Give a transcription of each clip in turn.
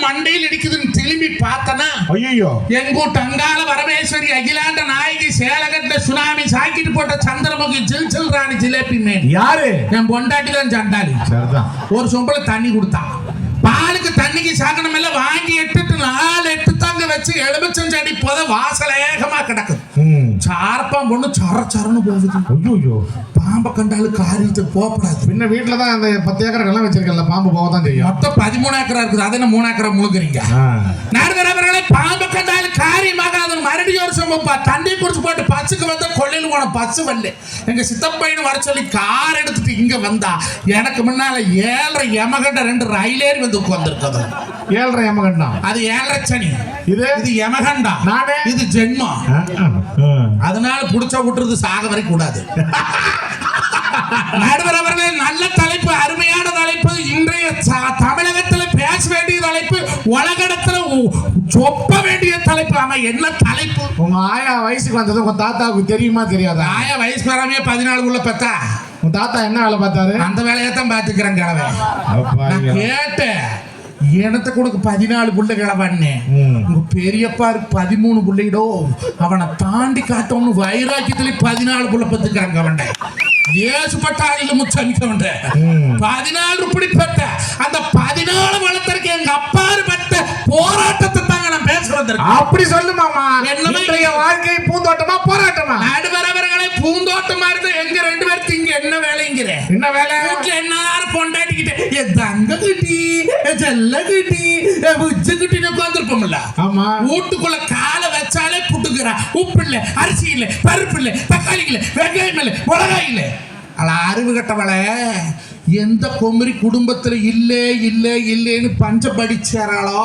மண்டையில் இடிக்குதுன்னு திரும்பி பார்த்தனா ஐயோ எங்கூட்டு அங்காள வரமேஸ்வரி அகிலாண்ட நாயகி சேலகட்ட சுனாமி சாக்கிட்டு போட்ட சந்திரமுகி ஜில் ஜில் ராணி ஜிலேபி மேன் யாரு? என் பொண்டாட்டி தான் சண்டாளி. ஒரு சொம்பல தண்ணி கொடுத்தா, பாலுக்கு தண்ணிக்கு சாக்கணும் எல்லாம் வாங்கி எட்டுட்டு 4 8 தாங்க வச்சு எலுமிச்சஞ்சடி போத வாசலேகமா கிடக்குது. சார்பாம் பொண்ணு சர சரன்னு போகுது. ஐயோ பாம்பை கண்டாலும் காரியத்தை போகக்கூடாது. பின்ன வீட்டுல தான் அந்த 10 ஏக்கர் எல்லாம் வச்சிருக்கல, பாம்பு போக தான் செய்யும். மொத்தம் 13 ஏக்கரா இருக்குது. அதை 3 ஏக்கரா முழுங்குறீங்க. நடுவரவர்களை பாம்பை கண்டாலும் காரியமாக மறுபடியும் ஒரு சம்பப்பா தண்ணி குடிச்சு போட்டு பச்சுக்கு வந்த கொள்ளையில் போன பச்சு வரல. எங்க சித்தப்பையனு வர சொல்லி கார் எடுத்துட்டு இங்க வந்தா எனக்கு முன்னால 7:30 யமகண்ட 2 ரயிலேறி வந்து உட்கார்ந்துருக்குது. 7:30 யமகண்டா? அது 7:30 சனி. இது யமகண்டா, இது ஜென்மம். அதனால புடிச்சா விட்டுறது சாக வரை கூடாது. நடுவர் அவர்களே, நல்ல தலைப்பு, அருமையான தலைப்பு. இன்றைய தமிழகத்துல பேச வேண்டிய தலைப்பு, உலகத்துல சொப்ப வேண்டிய தலைப்பு. ஆமா, என்ன தலைப்பு? உங்க ஆயா வயசுக்கு வந்தது உங்க தாத்தாவுக்கு தெரியுமா தெரியாதா? ஆயா வயசுக்கு வராமே 14 பெத்தா. உங்க தாத்தா என்ன வேலை பார்த்தாரு? அந்த வேலையை தான் பாத்துக்கிறேன் கிழவை. நான் கேட்டேன், எனக்கு கொடுக்க 14 புள்ள கிழவன்னு. உங்க பெரியப்பாரு 13 புள்ளையிடோ. அவனை தாண்டி காட்டோம்னு வைராக்கியத்துல 14 புள்ள பத்துக்கிறாங்க. அவன் ஏசுப்பட்டாளில முச்சமிக்கவன் 14 இப்படி பெற்ற அந்த 14 வளர்த்தருக்கு எங்க அப்பாரு பட்ட போராட்டத்தை தாங்க நான் பேச வந்திருக்கேன். அப்படி சொல்லு மாமா. என்னைய வாழ்க்கை பூந்தோட்டமா போராட்டமா? நடுவரவர்களை பூந்தோட்டமா இருந்தா எங்க 2 பேருக்கு இங்க என்ன வேலைங்கிற? என்ன வேலை? வீட்டுல எல்லாரும் பொண்டாட்டிக்கிட்டு என் தங்க கிட்டி, என் செல்ல கிட்டி, என் உச்ச கிட்டின்னு உட்காந்துருப்போம்ல. ஆமா. வீட்டுக்குள்ள காலை வச்சாலே புட்டுக்கிறா. உப்பு இல்ல, அரிசி இல்ல, பருப்பு இல்ல, தக்காளி இல்ல, வெங்காயம் இல்ல, மிளகாய் இல்ல. அறிவு கட்டவளை, எந்த குமரி குடும்பத்துல இல்லே இல்லே இல்லேன்னு பஞ்சப்படிச்சாராளோ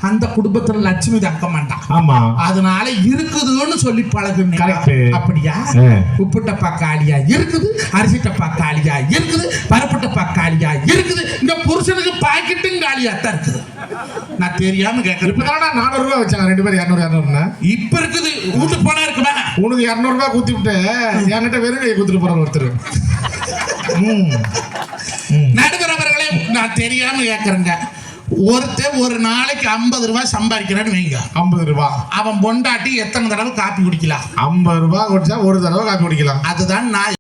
அந்த குடும்பத்துல லட்சுமி தக்க மாட்டான். ஆமா. அதனால இருக்குதுன்னு சொல்லி பழகுங்க. அப்படியா? உப்பு டப்பா காலியா இருக்குது, அரிசி டப்பா காலியா இருக்குது, பருப்பு டப்பா காலியா இருக்குது. இங்க புருஷனுக்கு பாக்கெட்டும் காலியா தான் இருக்குது. நான் தெரியாம கேட்கறேன். இப்பதான் 400 ரூபாய் வச்சாங்க 2 பேரும் 200 இப்ப இருக்குது. வீட்டுக்கு போனா இருக்குமா? உனக்கு 200 ரூபாய் குத்தி விட்டு என்கிட்ட வெறும் கை குத்துட்டு போற ஒருத்தர். நடுவரவர்களே, நான் தெரியாம கேட்கறேங்க. ஒருத்தர் ஒரு நாளைக்கு 50 ரூபாய் சம்பாதிக்கிறான்னு வைங்க. 50 ரூபாய். அவன் பொண்டாட்டி எத்தனை தடவை காப்பி குடிக்கலாம்? 50 ரூபாய் குடிச்சா ஒரு தடவை காப்பி குடிக்கலாம். அதுதான் நான்